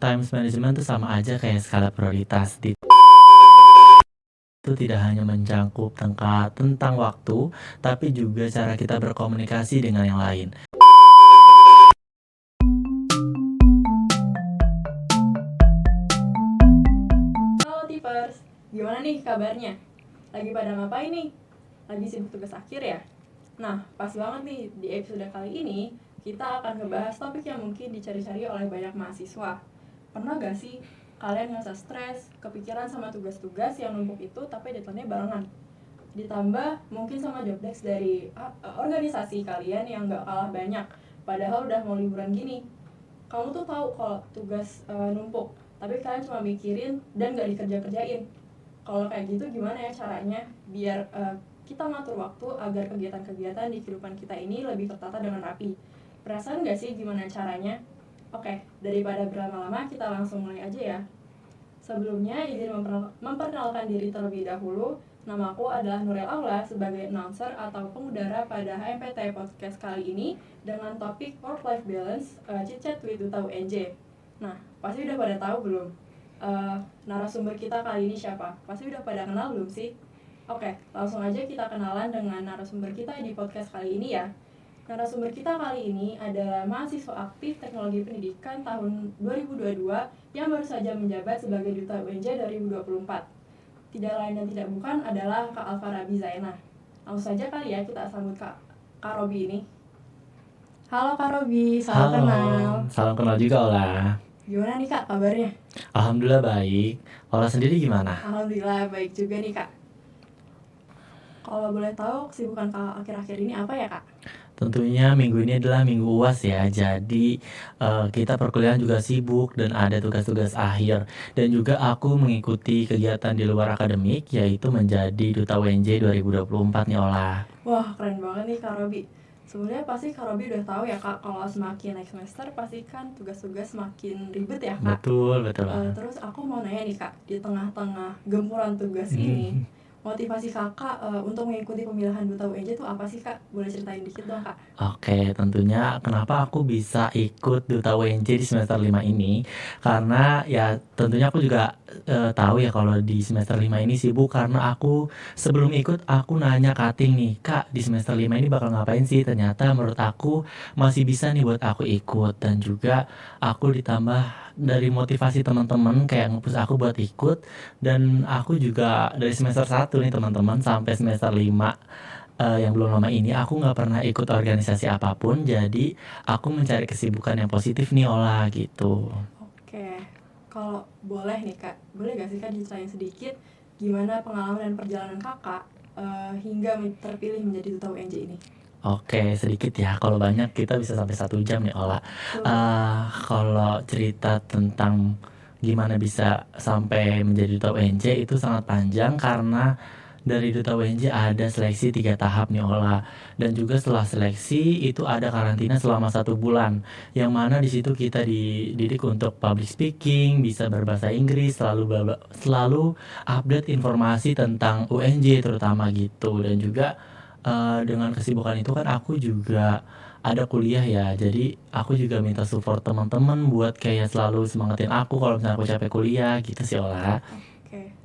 Times management tuh sama aja kayak skala prioritas. Itu tidak hanya mencakup tentang waktu, tapi juga cara kita berkomunikasi dengan yang lain. Halo Tipers, gimana nih kabarnya? Lagi pada ngapain nih? Lagi sibuk tugas akhir ya? Nah, pas banget nih di episode kali ini kita akan ngebahas topik yang mungkin dicari-cari oleh banyak mahasiswa. Pernah gak sih kalian ngerasa stres, kepikiran sama tugas-tugas yang numpuk itu tapi deadline-nya barengan? Ditambah mungkin sama job desk dari organisasi kalian yang gak kalah banyak, padahal udah mau liburan gini. Kamu tuh tahu kalau tugas numpuk, tapi kalian cuma mikirin dan gak dikerja-kerjain. Kalau kayak gitu gimana ya caranya biar kita ngatur waktu agar kegiatan-kegiatan di kehidupan kita ini lebih tertata dengan rapi? Perasaan gak sih gimana caranya? Oke, daripada berlama-lama kita langsung mulai aja ya. Sebelumnya izin memperkenalkan diri terlebih dahulu. Namaku adalah Nurel Aula sebagai announcer atau pengudara pada HMPT Podcast kali ini dengan topik Work-Life Balance, Chit-Chat with Duta UNJ. Nah, pasti udah pada tahu belum? Narasumber kita kali ini siapa? Pasti udah pada kenal belum sih? Oke, langsung aja kita kenalan dengan narasumber kita di podcast kali ini ya. Narasumber kita kali ini adalah mahasiswa aktif Teknologi Pendidikan tahun 2022 yang baru saja menjabat sebagai Duta UNJ 2024. Tidak lain dan tidak bukan adalah Kak Alfarabi Zainah. Langsung saja kali ya kita sambut Kak Robi ini. Halo Kak Robi, salam kenal. Salam kenal juga Ola. Gimana nih Kak kabarnya? Alhamdulillah baik. Ola sendiri gimana? Alhamdulillah baik juga nih Kak. Kalau boleh tahu kesibukan Kak akhir-akhir ini apa ya Kak? Tentunya minggu ini adalah minggu UAS ya, jadi kita perkuliahan juga sibuk dan ada tugas-tugas akhir. Dan juga aku mengikuti kegiatan di luar akademik, yaitu menjadi Duta UNJ 2024 nih Ola. Wah keren banget nih Kak Robi. Sebenarnya pasti Kak Robi udah tahu ya Kak, kalau semakin naik semester pasti kan tugas-tugas semakin ribet ya Kak. Betul banget. Terus aku mau nanya nih Kak, di tengah-tengah gempuran tugas ini, motivasi Kakak untuk mengikuti pemilihan Duta UNJ itu apa sih Kak? Boleh ceritain dikit dong Kak? Oke, tentunya kenapa aku bisa ikut Duta UNJ di semester 5 ini, karena ya tentunya aku juga tahu ya kalau di semester 5 ini sibuk, karena aku sebelum ikut aku nanya cutting nih, Kak di semester 5 ini bakal ngapain sih? Ternyata menurut aku masih bisa nih buat aku ikut, dan juga aku ditambah dari motivasi teman-teman kayak nge-push aku buat ikut, dan aku juga dari semester 1 nih teman-teman sampai semester 5 yang belum lama ini aku nggak pernah ikut organisasi apapun, jadi aku mencari kesibukan yang positif nih Ola gitu. Oke, kalau boleh nih Kak, boleh gak sih Kak diceritain sedikit gimana pengalaman dan perjalanan Kakak hingga terpilih menjadi Duta UNJ ini? Oke, sedikit ya, kalau banyak kita bisa sampai 1 jam nih Ola. Kalau cerita tentang gimana bisa sampai menjadi Duta UNJ itu sangat panjang, karena dari Duta UNJ ada seleksi 3 tahap nih Ola. Dan juga setelah seleksi itu ada karantina selama 1 bulan, yang mana di situ kita dididik untuk public speaking, bisa berbahasa Inggris, selalu update informasi tentang UNJ terutama gitu. Dan juga dengan kesibukan itu kan aku juga ada kuliah ya, jadi aku juga minta support teman-teman buat kayak selalu semangatin aku kalau misalnya aku capek kuliah gitu sih Ola. Oke,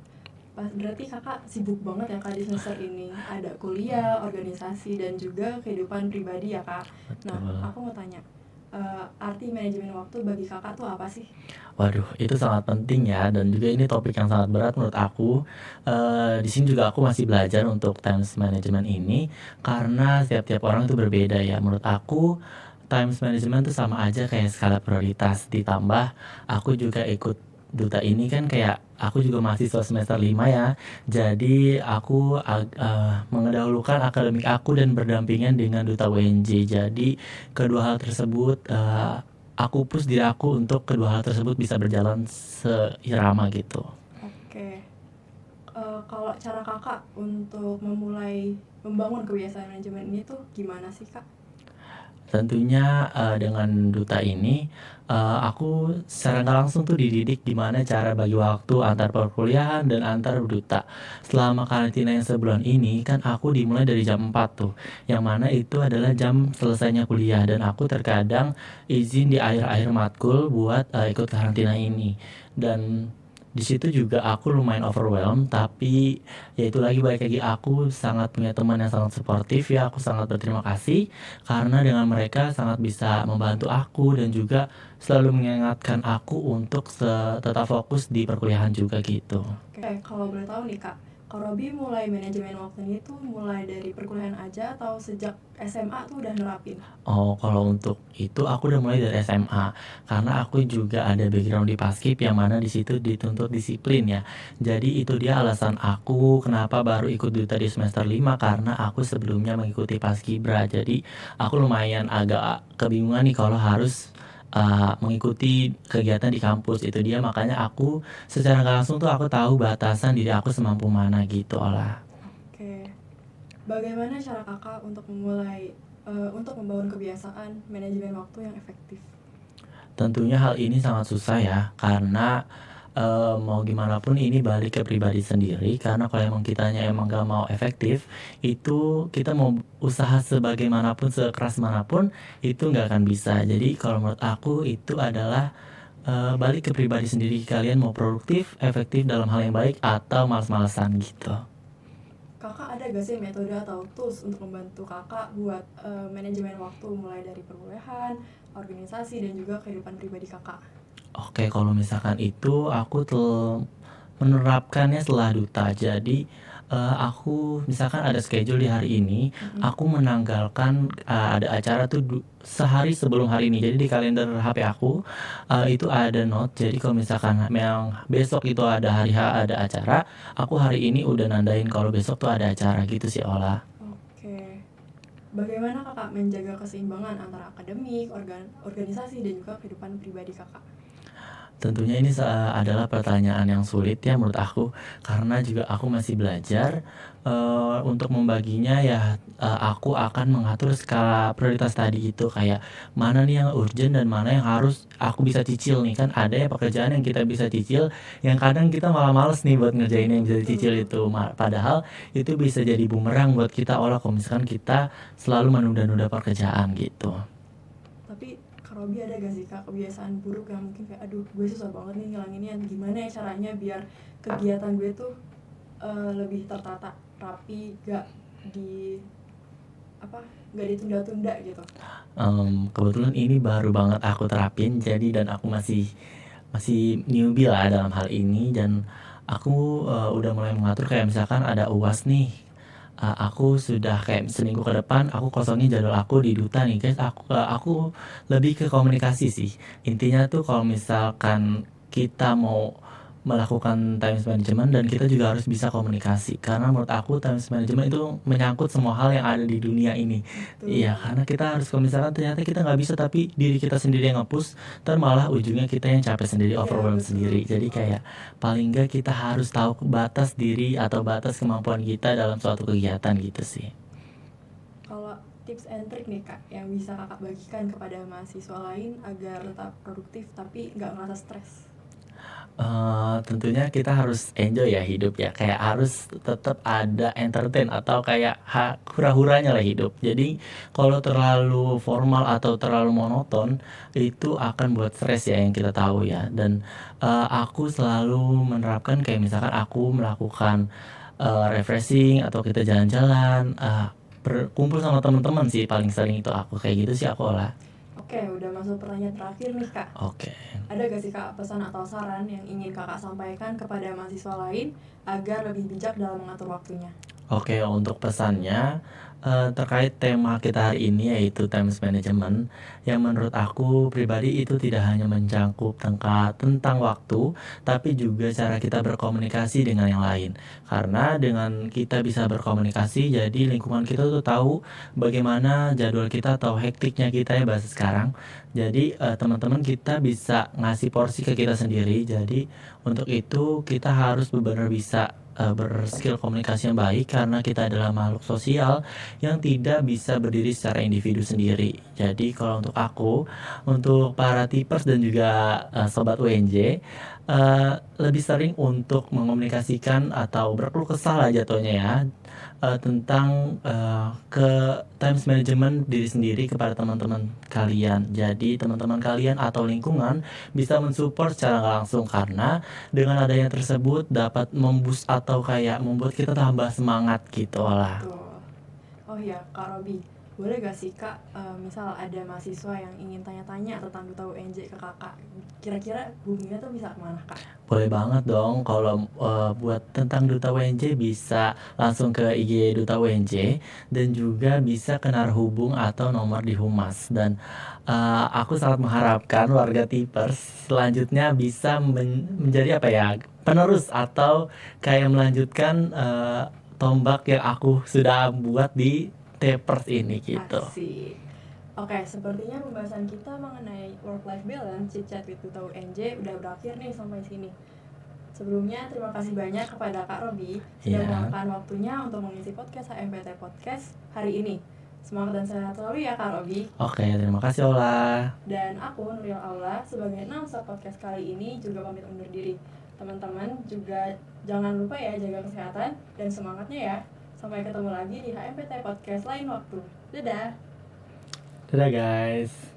berarti Kakak sibuk banget ya Kak di semester ini. Ada kuliah, organisasi, dan juga kehidupan pribadi ya Kak. Nah, aku mau tanya, arti manajemen waktu bagi Kakak tuh apa sih? Waduh, itu sangat penting ya, dan juga ini topik yang sangat berat menurut aku. Di sini juga aku masih belajar untuk times management ini, karena setiap orang itu berbeda ya. Menurut aku times management itu sama aja kayak skala prioritas, ditambah aku juga ikut Duta ini kan kayak aku juga mahasiswa semester 5 ya. Jadi aku mengedahulukan akademik aku dan berdampingan dengan Duta UNJ. Jadi kedua hal tersebut aku push diri aku untuk kedua hal tersebut bisa berjalan seirama gitu. Oke, kalau cara Kakak untuk memulai membangun kebiasaan manajemen ini tuh gimana sih Kak? Tentunya, dengan duta ini, aku secara nggak langsung tuh dididik gimana cara bagi waktu antar perkuliahan dan antar duta. Selama karantina yang sebulan ini kan aku dimulai dari jam 4 tuh, yang mana itu adalah jam selesainya kuliah dan aku terkadang izin di akhir-akhir matkul buat, ikut karantina ini. Dan di situ juga aku lumayan overwhelmed, tapi ya itu lagi balik lagi aku sangat punya teman yang sangat suportif ya, aku sangat berterima kasih karena dengan mereka sangat bisa membantu aku dan juga selalu mengingatkan aku untuk tetap fokus di perkuliahan juga gitu. Oke, kalau boleh tahu nih Kak, Kak Robi mulai manajemen waktunya itu mulai dari perkuliahan aja atau sejak SMA tuh udah nerapin? Oh, kalau untuk itu aku udah mulai dari SMA karena aku juga ada background di Paskib yang mana di situ dituntut disiplin ya. Jadi itu dia alasan aku kenapa baru ikut duta di semester 5 karena aku sebelumnya mengikuti Paskibra. Jadi aku lumayan agak kebingungan nih kalau harus mengikuti kegiatan di kampus. Itu dia makanya aku secara nggak langsung tuh aku tahu batasan diri aku semampu mana gitu olah. Oke, bagaimana cara Kakak untuk untuk membangun kebiasaan manajemen waktu yang efektif? Tentunya hal ini sangat susah ya, karena, mau gimana pun ini balik ke pribadi sendiri, karena kalau emang kitanya emang gak mau efektif, itu kita mau usaha sebagaimanapun, sekeras manapun, itu nggak akan bisa. Jadi kalau menurut aku itu adalah, balik ke pribadi sendiri, kalian mau produktif, efektif dalam hal yang baik, atau malas-malesan gitu. Kakak ada gak sih metode atau tools untuk membantu Kakak buat manajemen waktu mulai dari perkuliahan, organisasi, dan juga kehidupan pribadi Kakak? Oke, kalau misalkan itu aku tuh menerapkannya setelah duta. Jadi, aku misalkan ada schedule di hari ini, aku menanggalkan, ada acara tuh sehari sebelum hari ini. Jadi di kalender HP aku, itu ada note. Jadi kalau misalkan memang besok itu ada hari H ada acara, aku hari ini udah nandain kalau besok tuh ada acara gitu sih, Ola. Oke, bagaimana Kakak menjaga keseimbangan antara akademik, organisasi, dan juga kehidupan pribadi Kakak? Tentunya ini adalah pertanyaan yang sulit ya menurut aku, karena juga aku masih belajar, untuk membaginya ya, aku akan mengatur skala prioritas tadi itu, kayak mana nih yang urgent dan mana yang harus aku bisa cicil nih, kan ada ya pekerjaan yang kita bisa cicil, yang kadang kita malah males nih buat ngerjain yang bisa dicicil Betul. itu, padahal itu bisa jadi bumerang buat kita olah kalau misalkan kita selalu menunda-nunda pekerjaan gitu. Tapi Kak Robi ada gak sih Kak kebiasaan buruk yang mungkin kayak aduh gue susah banget nih ngilanginnya, gimana ya caranya biar kegiatan gue tuh lebih tertata, rapi, gak di apa gak ditunda-tunda gitu. Kebetulan ini baru banget aku terapin jadi dan aku masih masih newbie lah dalam hal ini dan aku, udah mulai mengatur kayak misalkan ada UAS nih, aku sudah kayak seminggu ke depan aku kosongin jadwal aku di duta nih guys, aku lebih ke komunikasi sih. Intinya tuh kalau misalkan kita mau melakukan time management dan kita juga harus bisa komunikasi, karena menurut aku time management itu menyangkut semua hal yang ada di dunia ini. Betul. Iya, karena kita harus kalau misalkan ternyata kita nggak bisa tapi diri kita sendiri yang nge-push, entar malah ujungnya kita yang capek sendiri, Iya overwhelmed betul. sendiri. Jadi kayak paling nggak kita harus tahu batas diri atau batas kemampuan kita dalam suatu kegiatan gitu sih. Kalau tips and trick nih Kak yang bisa Kakak bagikan kepada mahasiswa lain agar tetap produktif tapi nggak ngerasa stres? Tentunya kita harus enjoy ya hidup ya, kayak harus tetap ada entertain atau kayak hura-huranya lah hidup. Jadi kalau terlalu formal atau terlalu monoton, itu akan buat stres ya yang kita tahu ya. Dan, aku selalu menerapkan kayak misalkan aku melakukan, refreshing atau kita jalan-jalan, berkumpul sama teman-teman sih paling sering itu aku, kayak gitu sih aku olah. Oke, udah masuk pertanyaan terakhir nih Kak. Oke. Ada gak sih Kak pesan atau saran yang ingin Kakak sampaikan kepada mahasiswa lain agar lebih bijak dalam mengatur waktunya? Oke, untuk pesannya, terkait tema kita hari ini yaitu time management, yang menurut aku pribadi itu tidak hanya mencangkup tentang waktu, tapi juga cara kita berkomunikasi dengan yang lain. Karena dengan kita bisa berkomunikasi, jadi lingkungan kita tuh tahu bagaimana jadwal kita atau hektiknya kita ya bahasa sekarang. Jadi, teman-teman kita bisa ngasih porsi ke kita sendiri, jadi untuk itu kita harus benar-benar bisa berskill komunikasi yang baik karena kita adalah makhluk sosial yang tidak bisa berdiri secara individu sendiri. Jadi kalau untuk aku, untuk para tipers dan juga sobat UNJ, lebih sering untuk mengomunikasikan atau berkeluh kesah lah jatuhnya ya, tentang ke times management diri sendiri kepada teman-teman kalian. Jadi teman-teman kalian atau lingkungan bisa mensupport secara nggak langsung karena dengan adanya tersebut dapat memboost atau kayak membuat kita tambah semangat gitu lah. Tuh. Oh ya, Kak Robi, boleh gak sih Kak, misal ada mahasiswa yang ingin tanya-tanya tentang Duta UNJ ke Kakak, kira-kira hubunginya tuh bisa kemana Kak? Boleh banget dong kalau buat tentang Duta UNJ bisa langsung ke IG Duta UNJ dan juga bisa ke narhubung atau nomor di Humas. Dan aku sangat mengharapkan warga Tipers selanjutnya bisa menjadi apa ya, penerus atau kayak melanjutkan tombak yang aku sudah buat di Tapers ini gitu. Asik. Oke, sepertinya pembahasan kita mengenai work-life balance, chit-chat with Duta UNJ udah berakhir nih sampai sini. Sebelumnya, terima kasih banyak kepada Kak Robi sudah Iya. meluangkan waktunya untuk mengisi podcast HMPT Podcast hari ini. Semangat dan sehat selalu ya Kak Robi. Oke, terima kasih Ola. Dan aku, Nuril Aula, sebagai announcer podcast kali ini juga pamit undur diri. Teman-teman juga jangan lupa ya jaga kesehatan dan semangatnya ya. Sampai ketemu lagi di HMPT Podcast lain waktu. Dadah! Dadah guys.